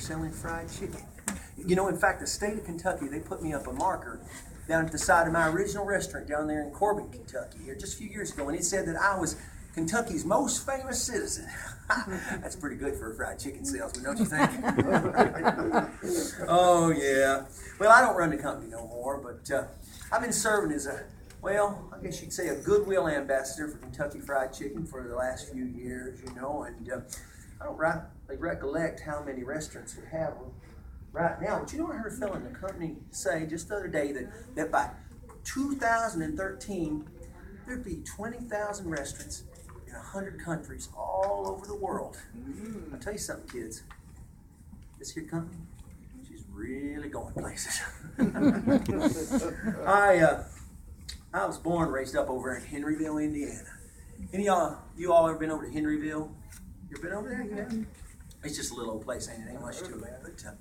for selling fried chicken. You know, in fact, the state of Kentucky, they put me up a marker down at the side of my original restaurant down there in Corbin, Kentucky, here just a few years ago, and it said that I was Kentucky's most famous citizen. That's pretty good for a fried chicken salesman, don't you think? Oh, yeah. Well, I don't run the company no more, but I've been serving as I guess you'd say a goodwill ambassador for Kentucky Fried Chicken for the last few years, you know, and I don't recollect how many restaurants we have right now, but you know, I heard a fellow in the company say just the other day that by 2013, there'd be 20,000 restaurants in 100 countries all over the world. I'll tell you something, kids. This here company, she's really going places. I was born and raised up over in Henryville, Indiana. Any of you all ever been over to Henryville? You ever been over there? Yeah. It's just a little old place, ain't it? Ain't much to it. But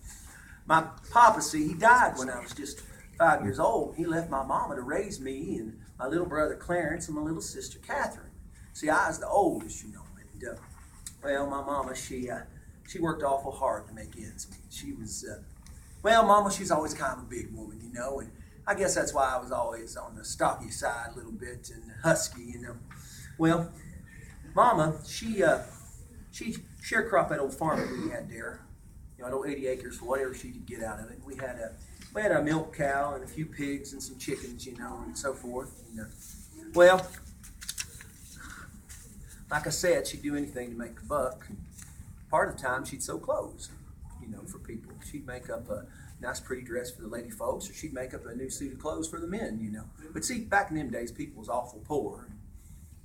my papa, see, he died when I was just 5 years old. He left my mama to raise me and my little brother Clarence and my little sister Catherine. See, I was the oldest, you know. And my mama, she worked awful hard to make ends meet. She was, Mama, she's always kind of a big woman, you know, and I guess that's why I was always on the stocky side a little bit and husky, you know. Well, Mama, she sharecropped that old farm that we had there, you know, 80 acres for whatever she could get out of it. We had a milk cow and a few pigs and some chickens, you know, and so forth. And, like I said, she'd do anything to make a buck. Part of the time, she'd sew clothes, you know, for people. She'd make up a nice, pretty dress for the lady folks, or she'd make up a new suit of clothes for the men, you know. But see, back in them days, people was awful poor.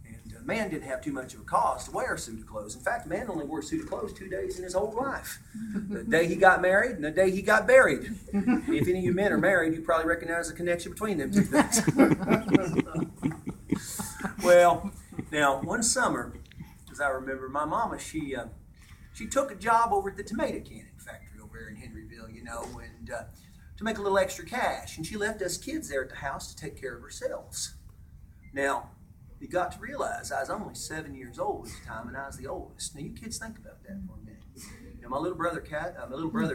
And a man didn't have too much of a cause to wear a suit of clothes. In fact, a man only wore a suit of clothes 2 days in his whole life. The day he got married and the day he got buried. If any of you men are married, you probably recognize the connection between them two things. Well, now, one summer, as I remember, my mama, she took a job over at the tomato canning factory over there in Henryville, you know, and to make a little extra cash. And she left us kids there at the house to take care of ourselves. Now, you got to realize I was only 7 years old at the time, and I was the oldest. Now, you kids think about that for a minute. Now, my little brother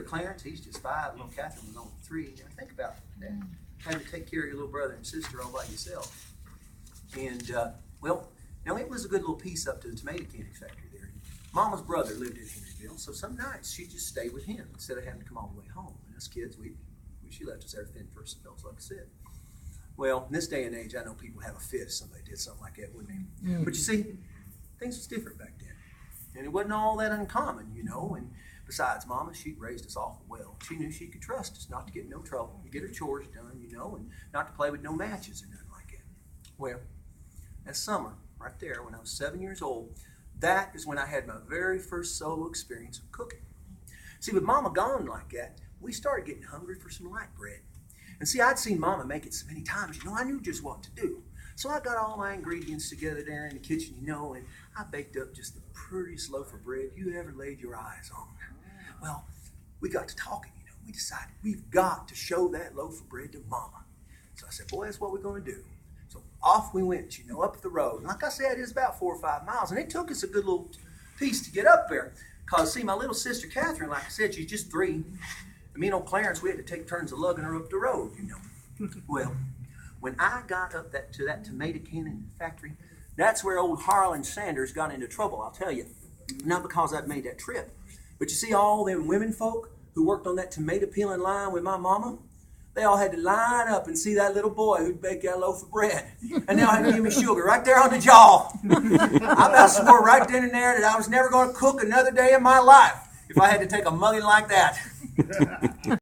Clarence, he's just 5. Little Catherine was only 3. Now, think about that. Having to take care of your little brother and sister all by yourself. And now it was a good little piece up to the tomato canning factory there. Mama's brother lived in Henryville, so some nights she'd just stay with him instead of having to come all the way home. And us kids, she left us there to fend for ourselves, like I said. Well, in this day and age, I know people have a fit if somebody did something like that, wouldn't they? But you see, things was different back then. And it wasn't all that uncommon, you know. And besides, Mama, she'd raised us awful well. She knew she could trust us not to get in no trouble, to get her chores done, you know, and not to play with no matches or nothing like that. Well, that summer, right there, when I was 7 years old, that is when I had my very first solo experience of cooking. See, with Mama gone like that, we started getting hungry for some light bread. And see, I'd seen Mama make it so many times, you know, I knew just what to do. So I got all my ingredients together there in the kitchen, you know, and I baked up just the prettiest loaf of bread you ever laid your eyes on. Well, we got to talking, you know. We decided we've got to show that loaf of bread to Mama. So I said, boy, that's what we're going to do. So off we went, you know, up the road. And like I said, it was about 4 or 5 miles. And it took us a good little piece to get up there. Because, see, my little sister Catherine, like I said, she's just 3. And me and old Clarence, we had to take turns of lugging her up the road, you know. Well, when I got up to that tomato canning factory, that's where old Harland Sanders got into trouble, I'll tell you. Not because I'd made that trip. But you see, all them women folk who worked on that tomato peeling line with my mama, they all had to line up and see that little boy who'd bake that loaf of bread. And they all had to give me sugar right there on the jaw. I about swore right then and there that I was never going to cook another day in my life if I had to take a mugging like that.